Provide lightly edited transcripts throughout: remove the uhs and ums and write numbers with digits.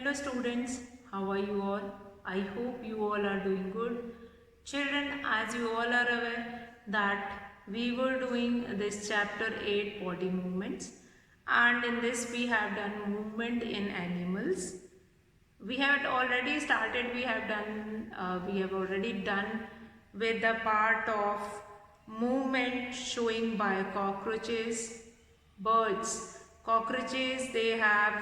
Hello students, how are you all? I hope you all are doing good. Children, as you all are aware that we were doing this chapter 8 body movements, and in this we have done movement in animals. We have already started, we have already done with the part of movement showing by cockroaches, birds. Cockroaches, they have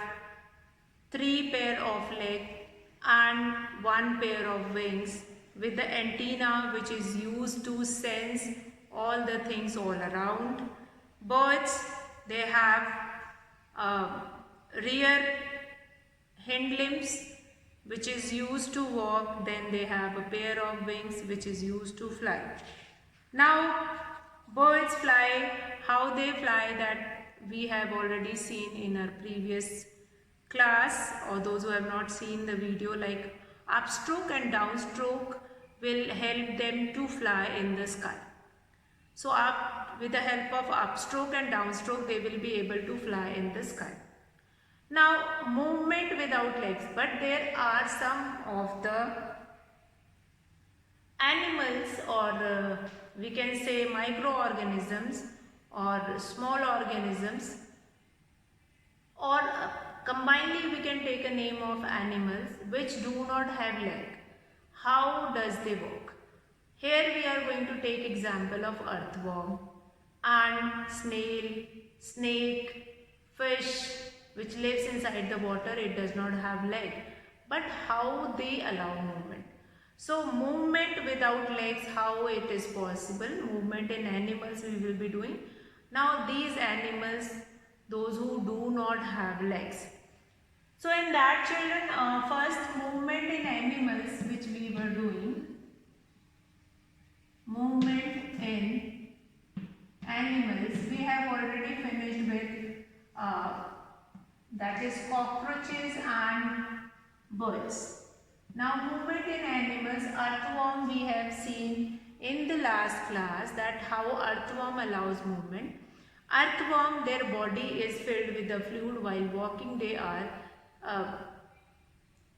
three pair of leg and one pair of wings with the antenna which is used to sense all the things all around. Birds, they have rear hind limbs which is used to walk, then they have a pair of wings which is used to fly. Now birds fly, how they fly that we have already seen in our previous class, or those who have not seen the video, like upstroke and downstroke will help them to fly in the sky. So with the help of upstroke and downstroke they will be able to fly in the sky. Now movement without legs, but there are some of the animals, or we can say microorganisms or small organisms, or combinedly we can take a name of animals which do not have leg. How does they work? Here we are going to take example of earthworm, ant, snail, snake, fish which lives inside the water. It does not have leg, but how they allow movement. So movement without legs, how it is possible? Movement in animals we will be doing. Now these animals, those who do not have legs. So in that, children, first movement in animals which we were doing. Movement in animals, we have already finished with that is cockroaches and birds. Now movement in animals, earthworm we have seen in the last class that how earthworm allows movement. Earthworm, their body is filled with the fluid. While walking they are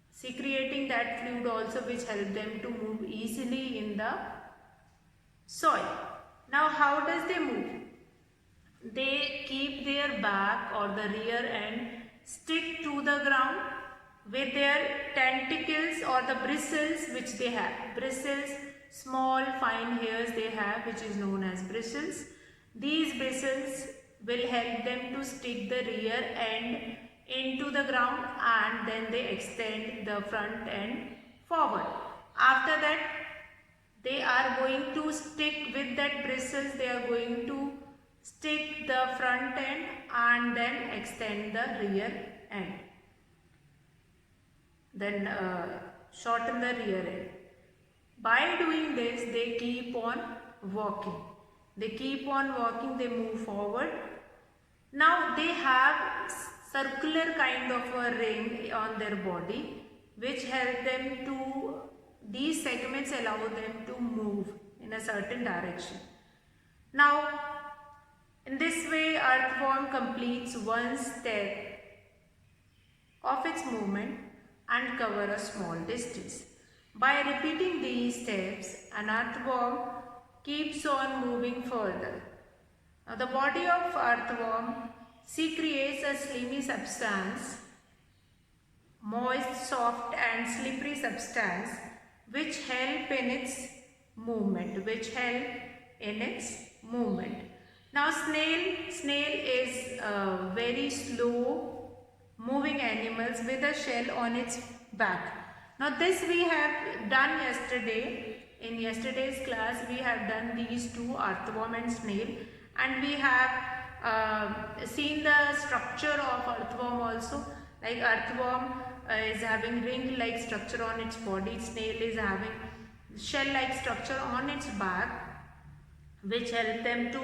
secreting that fluid also, which help them to move easily in the soil. Now how does they move? They keep their back or the rear end stick to the ground with their tentacles or the bristles which they have. Bristles, small fine hairs they have, which is known as bristles. These bristles will help them to stick the rear end into the ground, and then they extend the front end forward. After that, they are going to stick with that bristles, they are going to stick the front end and then extend the rear end. Then shorten the rear end. By doing this, they keep on walking. They keep on walking, they move forward. Now they have circular kind of a ring on their body which help them to, these segments allow them to move in a certain direction. Now in this way earthworm completes one step of its movement and cover a small distance. By repeating these steps, an earthworm keeps on moving further. Now the body of earthworm secretes a slimy substance, moist, soft and slippery substance which help in its movement, Now snail is very slow moving animals with a shell on its back. Now this we have done yesterday. In yesterday's class we have done these two, earthworm and snail, and we have seen the structure of earthworm also. Like earthworm is having ring like structure on its body, snail is having shell like structure on its back, which help them to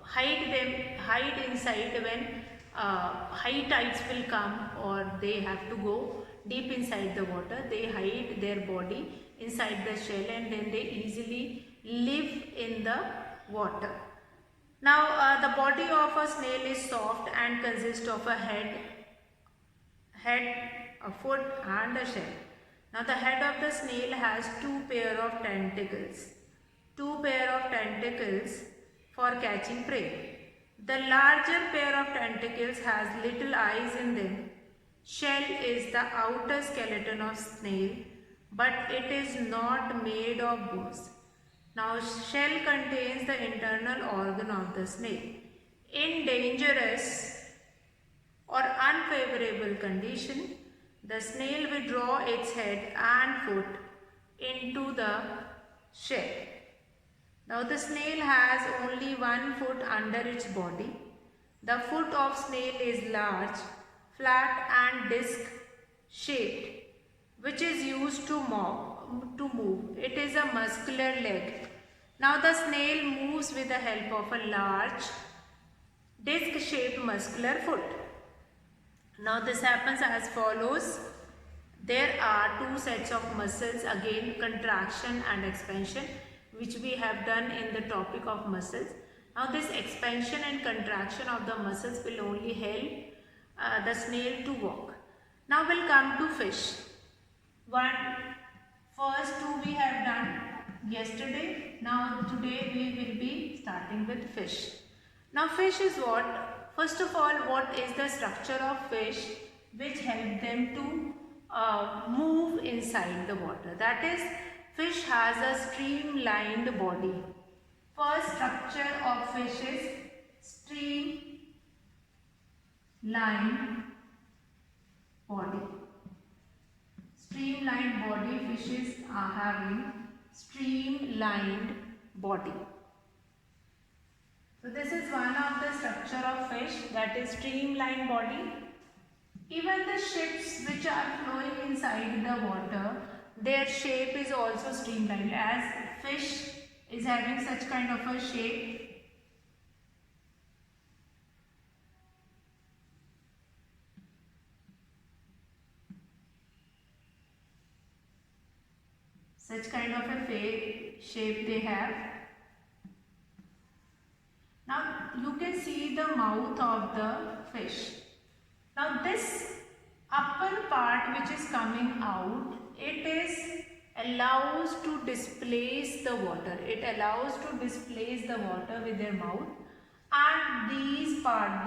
hide inside when high tides will come or they have to go deep inside the water. They hide their body inside the shell and then they easily live in the water. Now the body of a snail is soft and consists of a head, a foot and a shell. Now the head of the snail has two pair of tentacles. Two pair of tentacles for catching prey. The larger pair of tentacles has little eyes in them. Shell is the outer skeleton of snail, but it is not made of bones. Now shell contains the internal organ of the snail. In dangerous or unfavorable condition, the snail withdraw its head and foot into the shell. Now the snail has only one foot under its body. The foot of snail is large, flat and disc shaped, which is used to move. It is a muscular leg. Now the snail moves with the help of a large disc shaped muscular foot. Now this happens as follows. There are two sets of muscles, again contraction and expansion, which we have done in the topic of muscles. Now this expansion and contraction of the muscles will only help the snail to walk. Now we'll come to fish. First two we have done yesterday. Now today we will be starting with fish. Now fish is what? First of all, what is the structure of fish which help them to move inside the water? That is, fish has a streamlined body. First structure of fish is streamlined body. Streamlined body, fishes are having streamlined body. So this is one of the structure of fish, that is streamlined body. Even the ships which are flowing inside the water, their shape is also streamlined, as fish is having such kind of a shape. Such kind of a shape they have. Now you can see the mouth of the fish. Now this upper part which is coming out, it allows to displace the water. It allows to displace the water with their mouth, and these part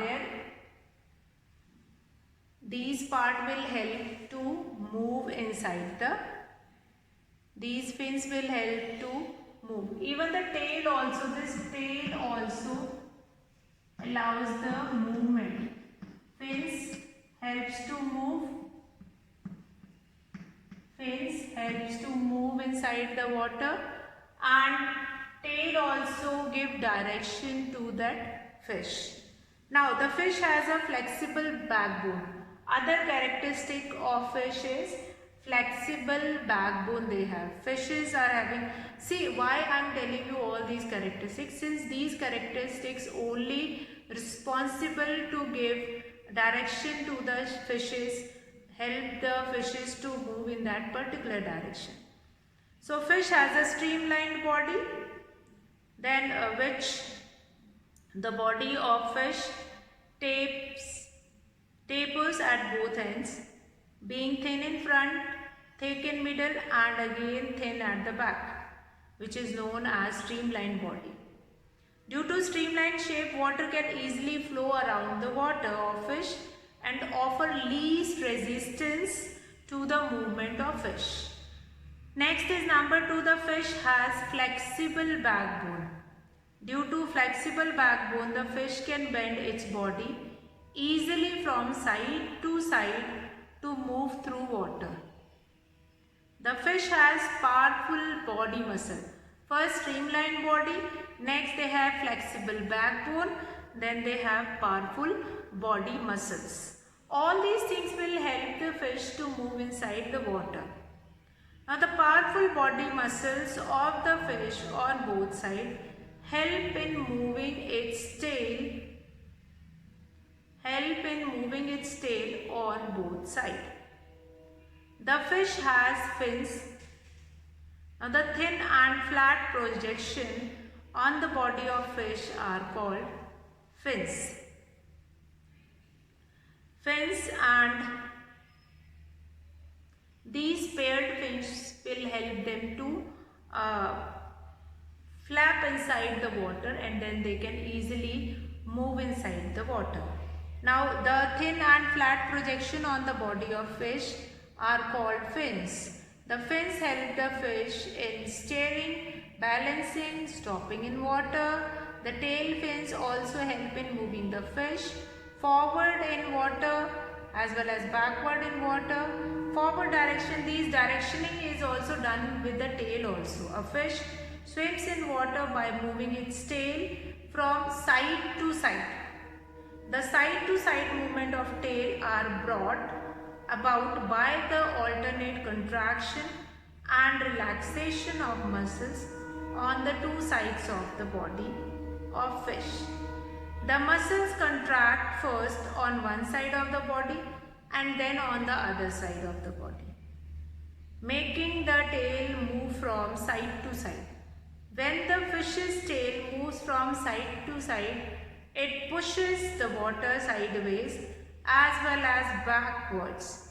will help to move inside the. These fins will help to move. Even the tail also, this tail also allows the movement. Fins helps to move. Fins helps to move inside the water, and tail also give direction to that fish. Now the fish has a flexible backbone. Other characteristic of fish is flexible backbone they have. Fishes are having, see why I am telling you all these characteristics, since these characteristics only responsible to give direction to the fishes, help the fishes to move in that particular direction. So fish has a streamlined body, then which the body of fish tapers at both ends, being thin in front, thick in middle and again thin at the back, which is known as streamlined body. Due to streamlined shape, water can easily flow around the water of fish and offer least resistance to the movement of fish. Next is number 2, the fish has flexible backbone. Due to flexible backbone, the fish can bend its body easily from side to side to move through water. The fish has powerful body muscle. First streamlined body, next they have flexible backbone, then they have powerful body muscles. All these things will help the fish to move inside the water. Now the powerful body muscles of the fish on both sides help in moving its tail on both sides. The fish has fins. Now the thin and flat projection on the body of fish are called fins. Fins and These paired fins will help them to flap inside the water, and then they can easily move inside the water. Now the thin and flat projection on the body of fish are called fins. The fins help the fish in steering, balancing, stopping in water. The tail fins also help in moving the fish forward in water as well as backward in water. Forward direction, these directioning is also done with the tail also. A fish swims in water by moving its tail from side to side. The side to side movement of tail are brought about by the alternate contraction and relaxation of muscles on the two sides of the body of fish. The muscles contract first on one side of the body and then on the other side of the body, making the tail move from side to side. When the fish's tail moves from side to side, it pushes the water sideways as well as backwards.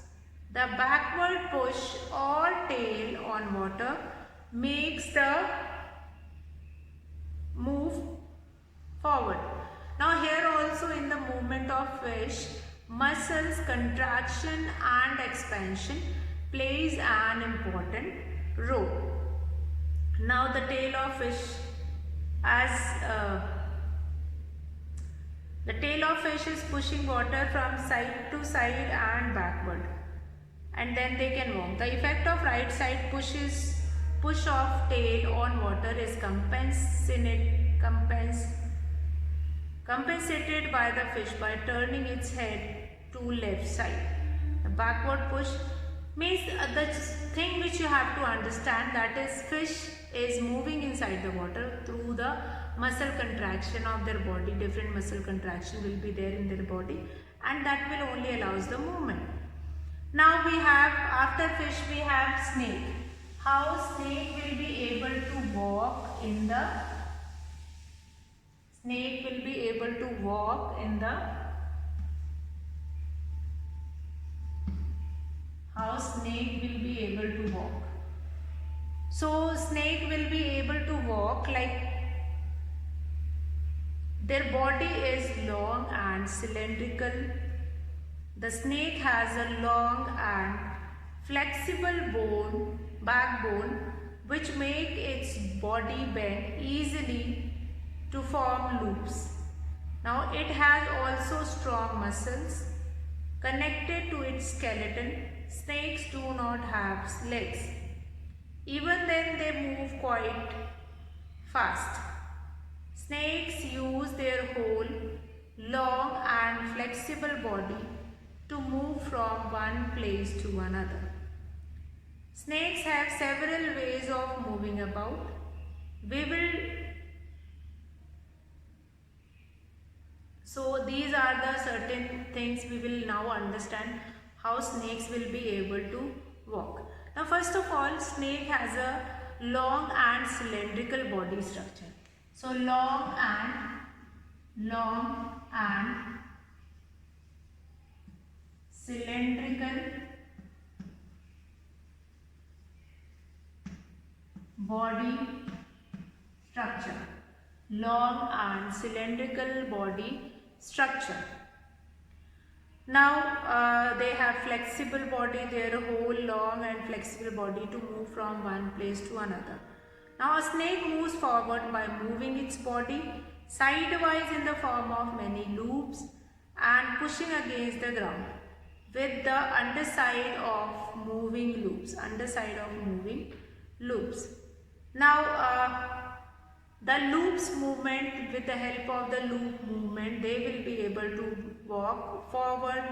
The backward push or tail on water makes the move forward. Now here also in the movement of fish, muscles contraction and expansion plays an important role. Now the tail of fish the tail of fish is pushing water from side to side and backward, and then they can walk. The effect of right side push of tail on water is compensated by the fish by turning its head to left side. The backward push means the thing which you have to understand, that is fish is moving inside the water through the muscle contraction of their body. Different muscle contraction will be there in their body, and that will only allows the movement. Now we have, after fish we have snake. How snake will be able to walk in the how snake will be able to walk. So snake will be able to walk like their body is long and cylindrical. The snake has a long and flexible backbone which make its body bend easily to form loops. Now it has also strong muscles connected to its skeleton. Snakes do not have legs. Even then they move quite fast. Snakes use their whole long and flexible body to move from one place to another. Snakes have several ways of moving about. So these are the certain things we will now understand how snakes will be able to walk. Now first of all, snake has a long and cylindrical body structure. So long and cylindrical body structure. Long and cylindrical body structure. Now they have flexible body, their whole long and flexible body to move from one place to another. Now a snake moves forward by moving its body sidewise in the form of many loops and pushing against the ground with the underside of moving loops. Now the loops movement, with the help of the loop movement, they will be able to walk forward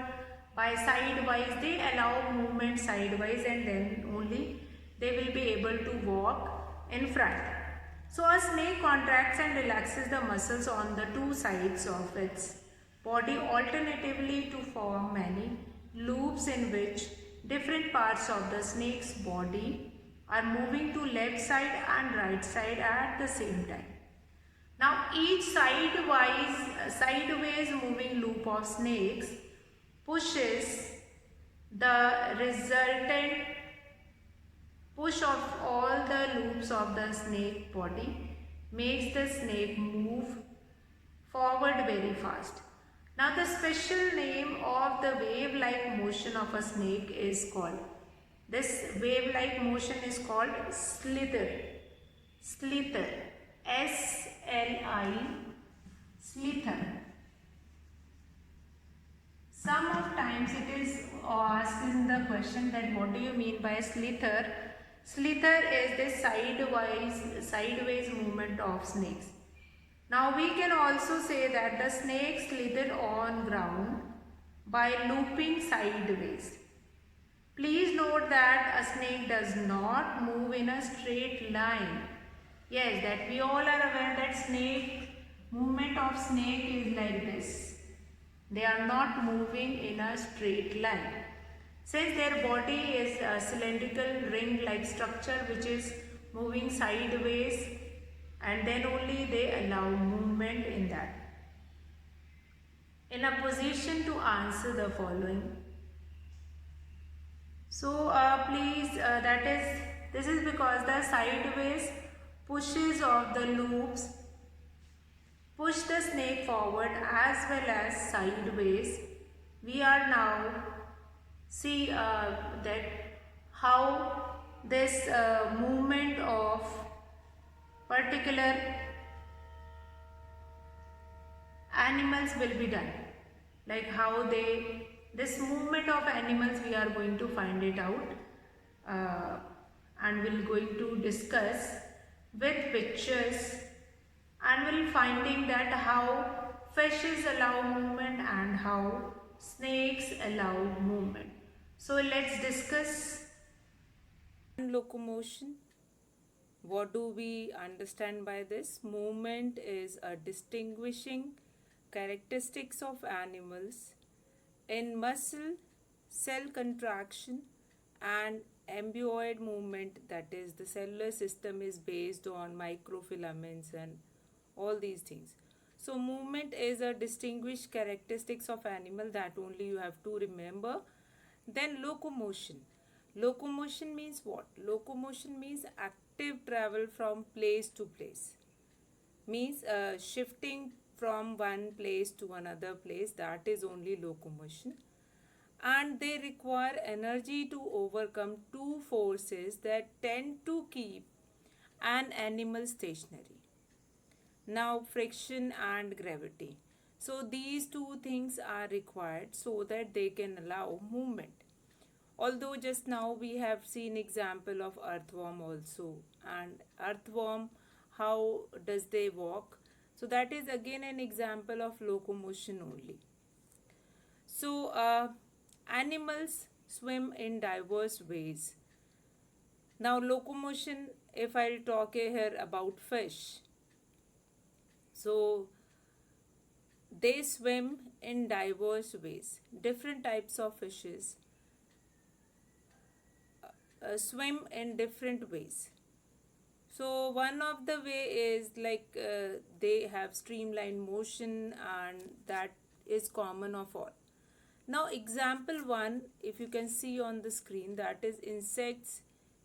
by sidewise. They allow movement sidewise and then only they will be able to walk in front. So a snake contracts and relaxes the muscles on the two sides of its body alternatively to form many loops in which different parts of the snake's body are moving to left side and right side at the same time. Now each sideways moving loop of snakes pushes the resultant Push of all the loops of the snake body makes the snake move forward very fast. Now the special name of the wave-like motion of a snake is called, this wave-like motion is called slither. Slither. S-L-I, slither. Some of times it is asked in the question that what do you mean by slither? Slither is the sideways movement of snakes. Now we can also say that the snake slither on ground by looping sideways. Please note that a snake does not move in a straight line. Yes, that we all are aware that movement of snake is like this. They are not moving in a straight line. Since their body is a cylindrical ring-like structure which is moving sideways, and then only they allow movement in that. In a position to answer the following. So please this is because the sideways pushes of the loops push the snake forward as well as sideways. We are now see that how this movement of particular animals will be done, like how this movement of animals we are going to find it out, and we'll going to discuss with pictures, and we'll finding that how fishes allow movement and how snakes allow movement. So let's discuss locomotion. What do we understand by this? Movement is a distinguishing characteristics of animals in muscle, cell contraction and amboid movement, that is the cellular system is based on microfilaments and all these things. So movement is a distinguished characteristics of animal, that only you have to remember. Then locomotion. Locomotion means what? Locomotion means active travel from place to place. Means shifting from one place to another place, that is only locomotion. And they require energy to overcome two forces that tend to keep an animal stationary. Now friction and gravity. So these two things are required so that they can allow movement. Although just now we have seen example of earthworm also, and earthworm, how does they walk? So that is again an example of locomotion only. So animals swim in diverse ways. Now locomotion, if I'll talk here about fish, so they swim in diverse ways. Different types of fishes swim in different ways. So one of the way is like they have streamlined motion, and that is common of all. Now example 1, if you can see on the screen, that is insects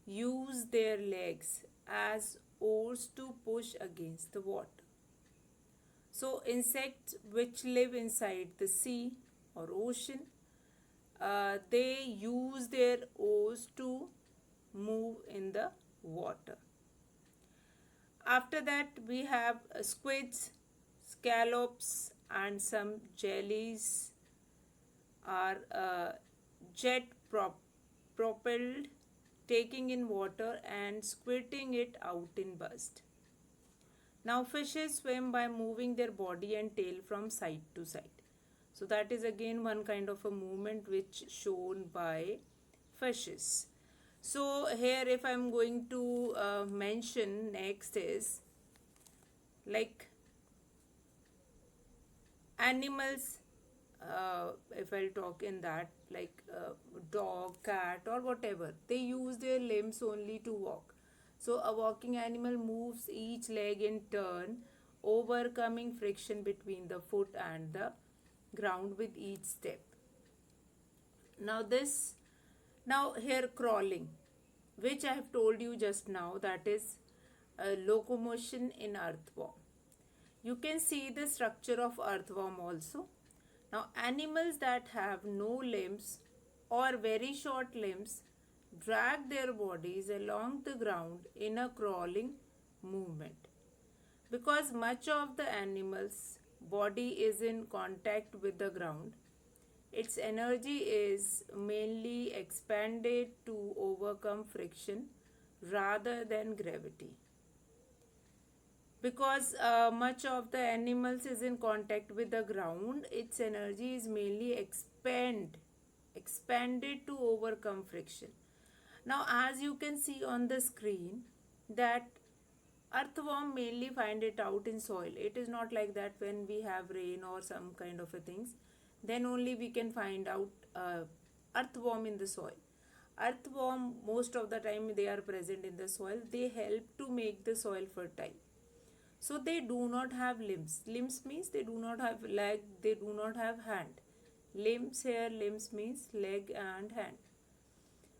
use their legs as oars to push against the water. So insects which live inside the sea or ocean, they use their oars to move in the water. After that we have squids, scallops and some jellies are jet propelled, taking in water and squirting it out in burst. Now fishes swim by moving their body and tail from side to side. So that is again one kind of a movement which shown by fishes. So here if I am going to mention next is like animals, if I'll talk in that, like dog, cat or whatever, they use their limbs only to walk. So a walking animal moves each leg in turn, overcoming friction between the foot and the ground with each step. Now here crawling. which I have told you just now, that is locomotion in earthworm. You can see the structure of earthworm also. Now, animals that have no limbs or very short limbs drag their bodies along the ground in a crawling movement. Because much of the animal's body is in contact with the ground, its energy is mainly expended to overcome friction rather than gravity. Because much of the animals is in contact with the ground, its energy is mainly expanded to overcome friction. Now, as you can see on the screen, that earthworm mainly find it out in soil. It is not like that when we have rain or some kind of a things, then only we can find out earthworm in the soil. Earthworm, most of the time they are present in the soil. They help to make the soil fertile. So they do not have limbs. Limbs means they do not have leg, they do not have hand. Limbs means leg and hand.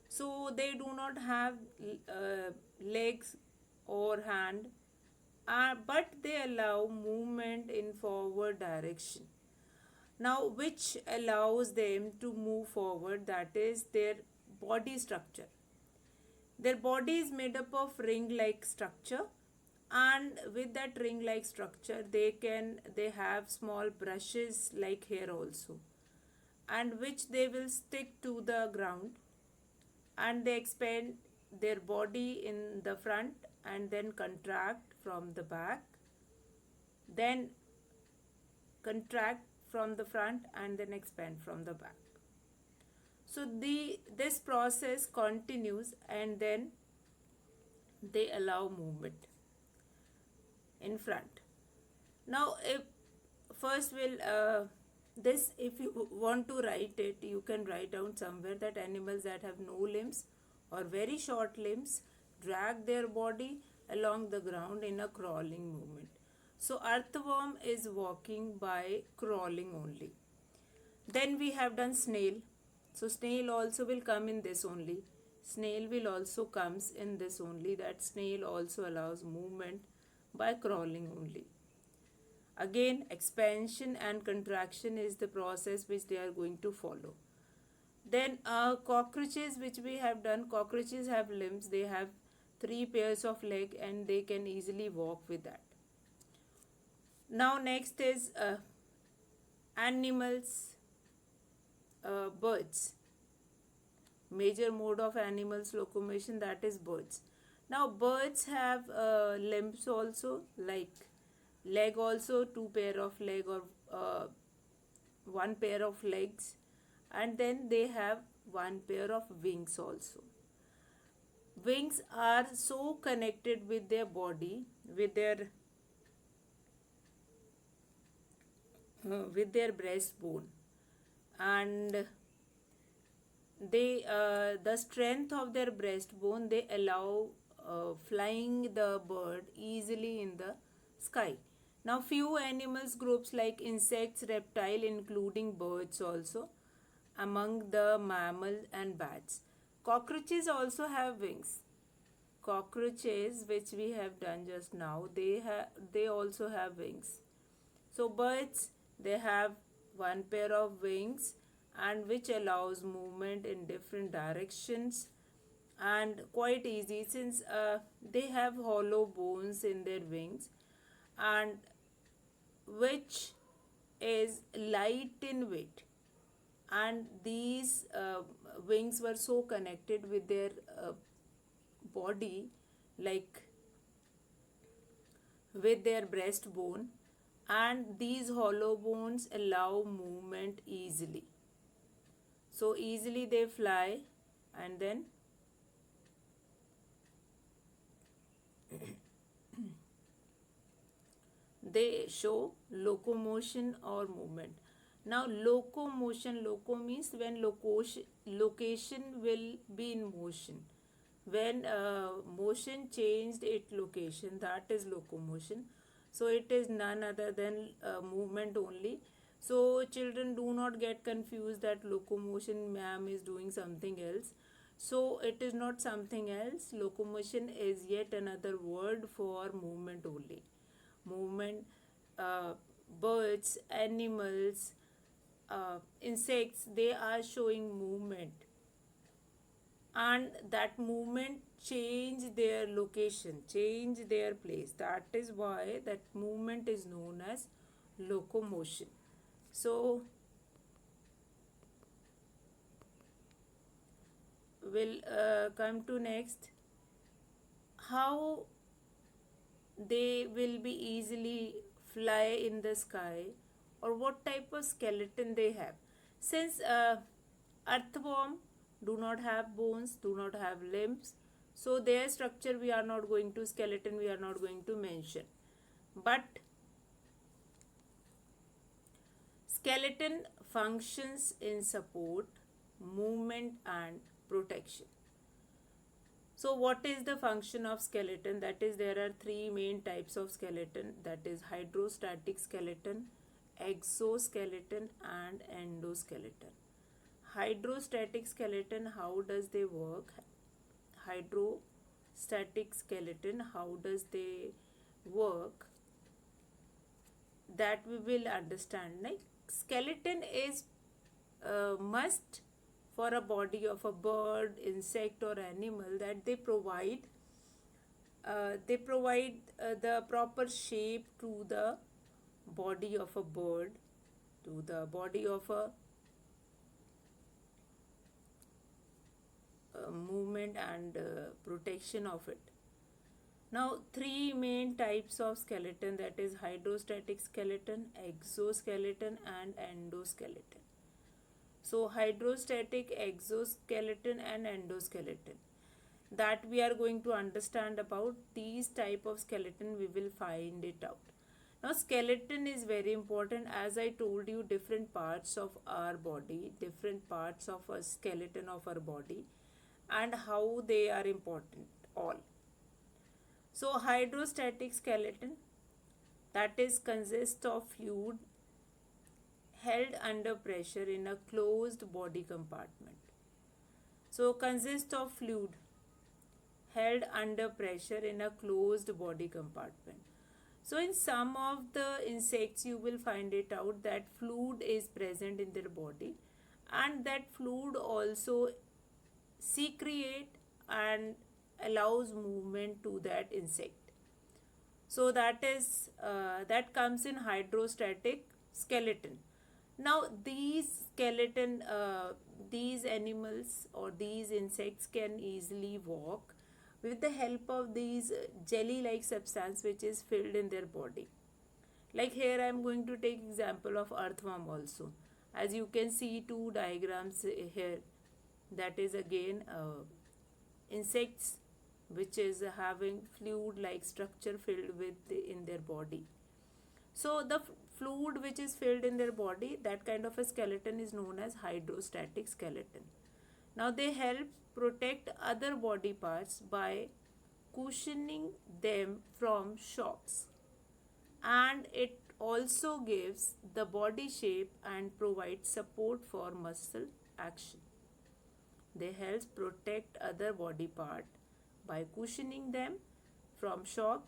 So they do not have legs or hand, but they allow movement in forward direction. Now, which allows them to move forward, that is their body structure. Their body is made up of ring-like structure, and with that ring-like structure, they have small brushes like hair also, and which they will stick to the ground, and they expand their body in the front and then contract from the back, then contract from the front and then expand from the back. So this process continues, and then they allow movement in front. Now, if first will this, if you want to write it, you can write down somewhere that animals that have no limbs or very short limbs drag their body along the ground in a crawling movement. So earthworm is walking by crawling only. Then we have done snail. So snail also will come in this only. Snail will also comes in this only, that snail also allows movement by crawling only. Again, expansion and contraction is the process which they are going to follow. Then cockroaches, which we have done, cockroaches have limbs, they have 3 pairs of leg and they can easily walk with that. Now next is animals, birds. Major mode of animals locomotion, that is birds. Now birds have limbs also, like leg also, 2 pair of leg or 1 pair of legs, and then they have 1 pair of wings also. Wings are so connected with their body, with their breastbone, and they the strength of their breastbone, they allow flying the bird easily in the sky. Now few animals groups like insects, reptile, including birds also, among the mammals and bats. Cockroaches also have wings. Cockroaches, which we have done just now, they also have wings. So birds, they have 1 pair of wings, and which allows movement in different directions, and quite easy since they have hollow bones in their wings, and which is light in weight, and these wings were so connected with their body, like with their breastbone, and these hollow bones allow movement easily. So easily they fly, and then they show locomotion or movement. Now locomotion, loco means when location will be in motion. When motion changed its location, that is locomotion. So it is none other than movement only. So children, do not get confused that locomotion ma'am is doing something else. So it is not something else. Locomotion is yet another word for movement only. Movement, uh, birds, animals, insects, they are showing movement, and that movement change their location, change their place. That is why that movement is known as locomotion. So we'll come to next, how they will be easily fly in the sky, or what type of skeleton they have. Since earthworm do not have bones, do not have limbs, so their structure we are not going to, skeleton we are not going to mention. But skeleton functions in support, movement and protection. So what is the function of skeleton? That is, there are three main types of skeleton, that is hydrostatic skeleton, exoskeleton and endoskeleton. Hydrostatic skeleton, how does they work? Hydrostatic skeleton, how does they work? That we will understand. Like, skeleton is must for a body of a bird, insect or animal, that they provide the proper shape to the body of a bird, to the body of a movement and protection of it. Now, three main types of skeleton, that is hydrostatic skeleton, exoskeleton and endoskeleton. So hydrostatic, exoskeleton and endoskeleton, that we are going to understand about. These type of skeleton we will find it out. Now skeleton is very important. As I told you, different parts of our body, different parts of a skeleton of our body, and how they are important all. So hydrostatic skeleton, that is consists of fluid held under pressure in a closed body compartment. So consists of fluid held under pressure in a closed body compartment. So in some of the insects you will find it out that fluid is present in their body, and that fluid also secrete and allows movement to that insect. So that is that comes in hydrostatic skeleton. Now these animals or these insects can easily walk with the help of these jelly-like substance which is filled in their body. Like here I am going to take example of earthworm also. As you can see two diagrams here, that is again insects which is having fluid-like structure filled with in their body. So the fluid which is filled in their body, that kind of a skeleton is known as hydrostatic skeleton. Now they help protect other body parts by cushioning them from shocks, and it also gives the body shape and provides support for muscle action. They help protect other body part by cushioning them from shock,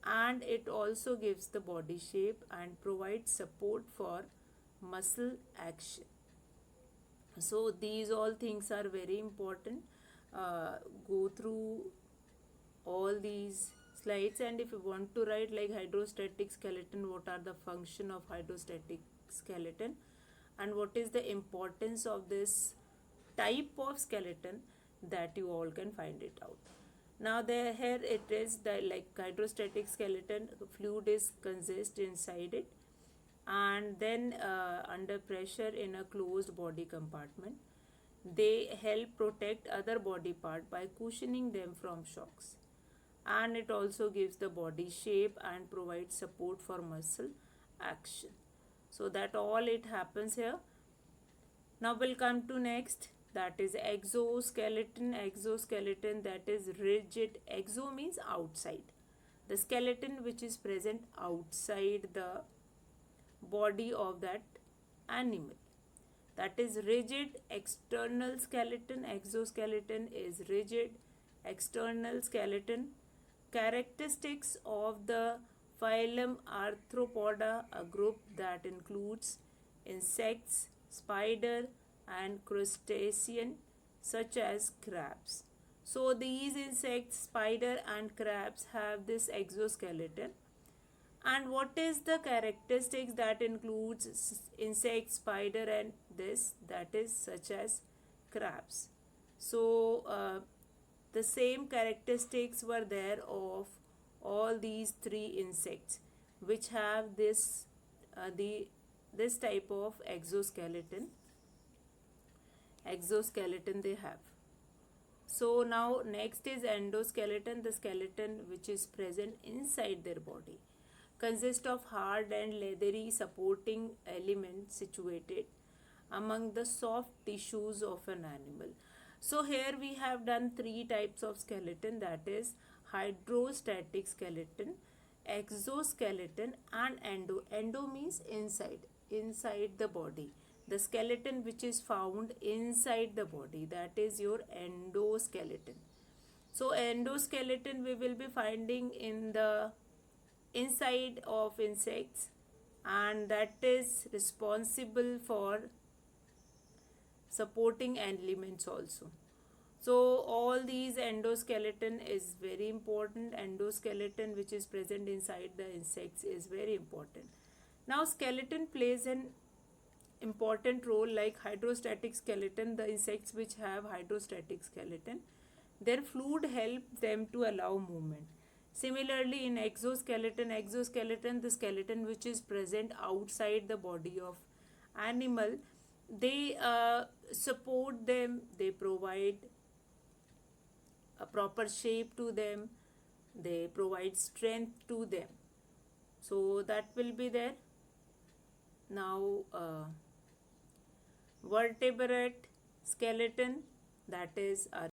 and it also gives the body shape and provides support for muscle action. So these all things are very important. Go through all these slides, and if you want to write like hydrostatic skeleton, what are the function of hydrostatic skeleton and what is the importance of this type of skeleton, that you all can find it out. Now there here it is, the like hydrostatic skeleton, fluid is consist inside it, and then under pressure in a closed body compartment, they help protect other body part by cushioning them from shocks, and it also gives the body shape and provides support for muscle action. So that all it happens here. Now we'll come to next, that is exoskeleton. Exoskeleton, that is rigid. Exo means outside, the skeleton which is present outside the body of that animal. that is rigid external skeleton. Exoskeleton is rigid external skeleton. Characteristics of the phylum Arthropoda, a group that includes insects, spider, and crustacean such as crabs. So these insects, spider and crabs have this exoskeleton. And what is the characteristics that includes insects, spider, and this, that is such as crabs? So the same characteristics were there of all these three insects, which have this type of exoskeleton. Exoskeleton they have. So now next is endoskeleton, the skeleton which is present inside their body. Consists of hard and leathery supporting elements situated among the soft tissues of an animal. So here we have done three types of skeleton, that is hydrostatic skeleton, exoskeleton, and endo. Endo means inside the body. The skeleton which is found inside the body, that is your endoskeleton. So endoskeleton we will be finding in the inside of insects, and that is responsible for supporting elements also. So all these endoskeleton is very important. Endoskeleton which is present inside the insects is very important. Now skeleton plays an important role, like hydrostatic skeleton, the insects which have hydrostatic skeleton, their fluid help them to allow movement. Similarly in exoskeleton, the skeleton which is present outside the body of animal, they support them, they provide a proper shape to them, they provide strength to them. So that will be there. Now vertebrate skeleton, that is a